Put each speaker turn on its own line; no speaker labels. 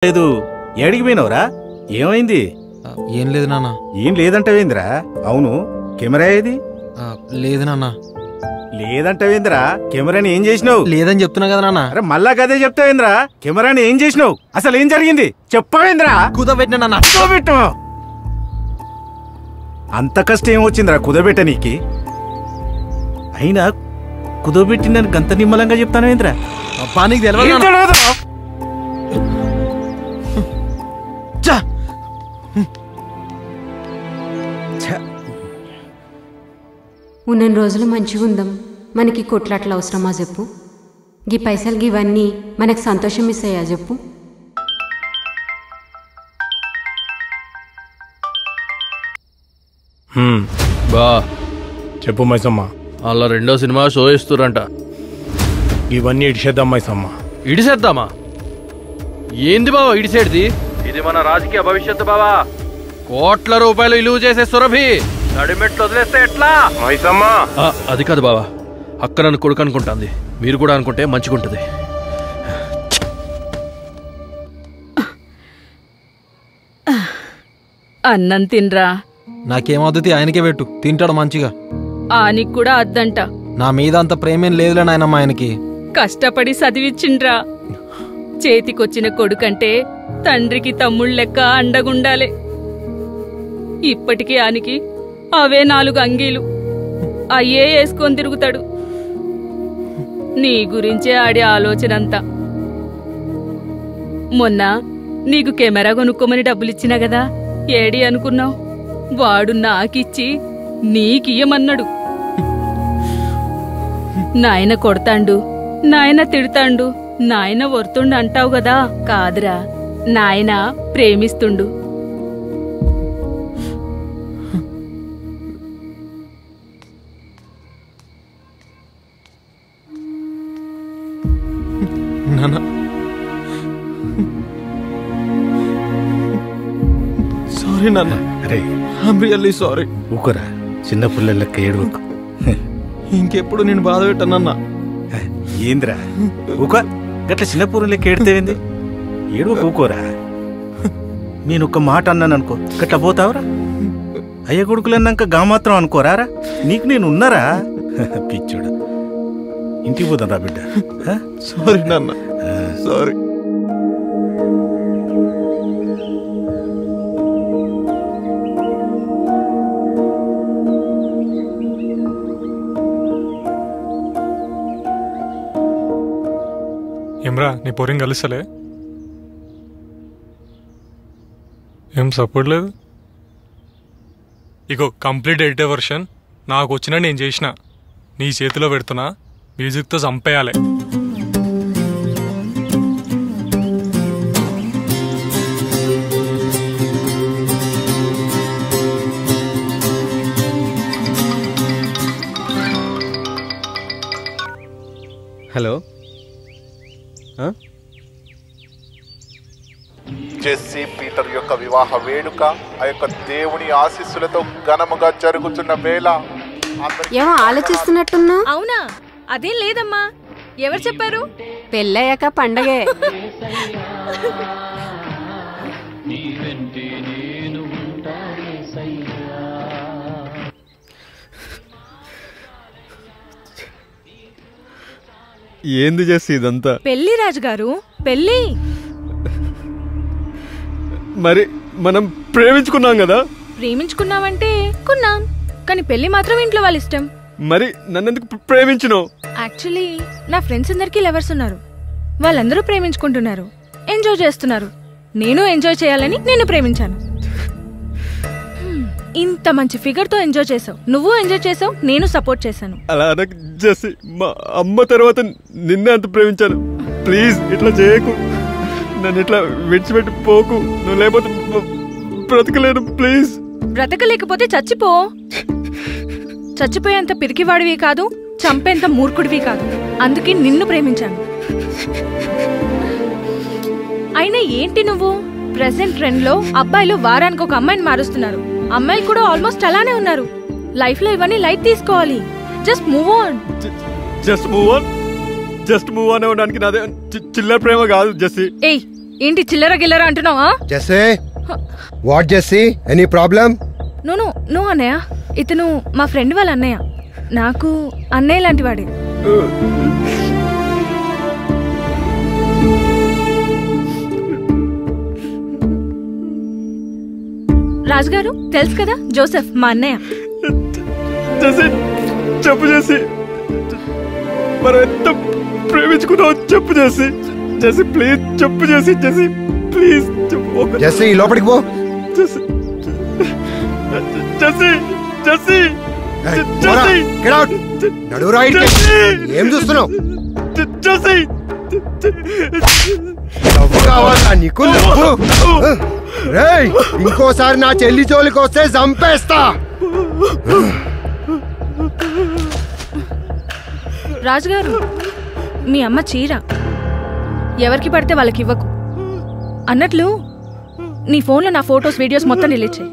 లేదు ఏడికి పోయినవరా? ఏమైంది?
ఏం లేదు నాన్న.
ఏం లేదంటవేంద్రా? అవును, కెమెరా ఏది?
లేదు నాన్న.
లేదంటవేంద్రా? కెమెరాని ఏం చేసినావు?
లేదని చెప్తున్నా కదా నాన్న.
అరే మళ్ళా కదే చెప్తావేంద్రా? కెమెరాని ఏం చేసినావు? అసలు ఏం జరిగింది చెప్పవేంద్రా?
కుదబెట్టినా నాన్న.
కుదబెట్టు. అంత కష్టం ఏమొచ్చిందిరా కుదబెట్ట నీకి? అయినా కుదబెట్టిందని గంత నిమ్మలంగా చెప్తానేంద్రా?
నీకు తెలియదు.
ఉన్న రోజులు మంచిగా ఉందాం. మనకి కొట్లాట్ల అవసరమా చెప్పు? గీ పైసలు గివన్నీ మనకు సంతోషం ఇస్తాయా చెప్పు?
బా
చెప్పు మైసమ్మ.
అలా రెండో సినిమా షో ఇస్తురంట.
ఇవన్నీ ఇడిచేద్దాం మైసమ్మ.
ఇడిసేద్దామా? ఏంది బావా ఇడిసేది? ఇది మన రాజకీయ భవిష్యత్తు బావా. కోట్ల రూపాయలు ఇలువ చేసే సురభి నడిమెట్లు వదిలేస్తే ఎట్లా?
మైసమ్మ
అది కాదు బావా, అక్క నన్ను కొడుకు అనుకుంటుంది. మీరు కూడా అనుకుంటే మంచిగుంటది.
అన్నం తినరా.
నాకేమవుతుంది ఆయనకే పెట్టు, తింటాడు మంచిగా.
ఆనికి కూడా అద్దంట.
నా మీద అంత ప్రేమేం లేదులే నాయనమ్మ ఆయనకి.
కష్టపడి చదివిచ్చిండ్రా. చేతికొచ్చిన కొడుకంటే తండ్రికి తమ్ముళ్ళ లెక్క అండగుండాలే. ఇప్పటికీ ఆనికి అవే 4 అంగీలు అయ్యే వేసుకొని తిరుగుతాడు. నీ గురించే ఆడే ఆలోచన అంతా. మొన్న నీకు కెమెరా కొనుక్కోమని డబ్బులిచ్చినా గదా, ఏడి అనుకున్నావు? వాడు నాకిచ్చి నీకియ్యమన్నాడు. నాయన కొడతాండు, నాయన తిడతాండు, నాయన వర్తుండు అంటావు గదా. కాదురా, నాయన ప్రేమిస్తుండు.
నాన్న సారీ నాన్న.
అరే
ఐమ్ రియల్లీ సారీ.
ఊకరా, చిన్న పిల్లల లెక్క ఏడువకు.
ఇంకెప్పుడు నేను బాధ పెట్టానన్నా.
ఏంద్రా ఊక గట్ల చిన్న పూర్వం లెక్క ఏడితేవింది? ఏడువకు, ఊకోరా. నేనొక్క మాట అన్నాను అనుకో గట్ల పోతావురా? అయ్య కొడుకులన్నాక గా మాత్రం అనుకోరారా? నీకు నేను ఉన్నారా? పిచ్చుడా, ఇంటికి పోతాం రా బిడ్డ.
సారీ నాన్న, సారీ.
ఏమ్రా, నీ పోరిం కలుస్తలే? ఏం సపోర్ట్ లేదు? ఇగో కంప్లీట్ ఎడిటర్ వర్షన్ నాకు వచ్చినా నేను చేసిన. నీ చేతిలో పెడుతున్నా, మ్యూజిక్తో చంపేయాలి.
హలో,
జెస్సీ పీటర్ యొక్క వివాహ వేడుక ఆ యొక్క దేవుని ఆశీస్సులతో ఘనముగా జరుగుతున్న వేళ
ఏమో ఆలోచిస్తున్నట్టున్నా?
అవునా? అదేం లేదమ్మా. ఎవరు చెప్పారు?
పెళ్ళయ్యాక పండగే.
ఏంది చేసి ఇదంతా?
పెళ్లి రాజుగారు, పెళ్లి.
మరి మనం ప్రేమించుకున్నాం కదా?
ప్రేమించుకున్నావంటే కున్నాం, కానీ పెళ్లి మాత్రం ఇంట్లో వాళ్ళ ఇష్టం.
మరి నన్నెందుకు ప్రేమించినావు?
యాక్చువల్లీ నా ఫ్రెండ్స్ అందరికీ లవర్స్ ఉన్నారు. వాళ్ళందరూ ప్రేమించుకుంటున్నారు, ఎంజాయ్ చేస్తున్నారు. నేను ఎంజాయ్ చేయాలని నేను ప్రేమించాను. ఇంత మంచి ఫిగర్ తో ఎంజాయ్ చేసావు, నువ్వు ఎంజాయ్ చేసావు, నేను సపోర్ట్ చేశాను.
అలా అనకు జెస్సీ, మా అమ్మ తర్వాత నిన్నే అంత ప్రేమించాను. ప్లీజ్ ఇట్లా చేయకు, నన్ను ఇట్లా విడిచిపెట్టి పోకు. నువ్వు లేకపోతే బ్రతకలేను. ప్లీజ్.
బ్రతకలేకపోతే చచ్చిపో. చచ్చిపోయేంత పిరికివాడివి కాదు, చంపేంత మూర్ఖుడివి కాదు. అందుకే నిన్ను ప్రేమించాను. అయినా ఏంటి నువ్వు? ప్రెసెంట్ ట్రెండ్ లో అబ్బాయిలు వారానికి ఒక అమ్మాయిని మారుస్తున్నారు. అమ్మాయిలు కూడా ఆల్మోస్ట్ అలానే ఉన్నారు. లైఫ్ లో ఇవన్నీ లైట్ తీసుకోవాలి. Just move on.
Just move on. Just move on అవ్వడానికి నాదే చిల్లర ప్రేమ కాదు జెస్సీ.
ఏయ్, ఏంటి చిల్లర గిల్లర అంటున్నావా?
Jessie what Jessie any problem?
No అన్నయ్య, ఇతను మా ఫ్రెండ్ వాళ్ళ అన్నయ్య. నాకు అన్నయ్య లాంటి వాడే. రాజుగారు తెలుసు కదా, జోసెఫ్ మా అన్నయ్య.
చెప్పు చేసి మనం ఎంత ప్రేమించుకున్నావు చెప్పు చేసి. జెస్సీ ప్లీజ్ చెప్పు చేసి. జెస్సీ ప్లీజ్ చెప్పు.
జెస్సీ లోపలికి పో.
Jessie Jessie Jessie
Jessie get out. నడు రైట్. ఏం చూస్తున్నావు?
జెస్సీ
నవ్వు కావాలా నీకు? నవ్వు. రేయ్ ఇంకోసారి నా చెల్లి జోలికి వస్తే చంపేస్తా.
రాజుగారు మీ అమ్మ చీర ఎవరికి పడితే వాళ్ళకి ఇవ్వకు. అన్నట్లు నీ ఫోన్లో నా ఫొటోస్ వీడియోస్ మొత్తం డిలీట్ చేయి.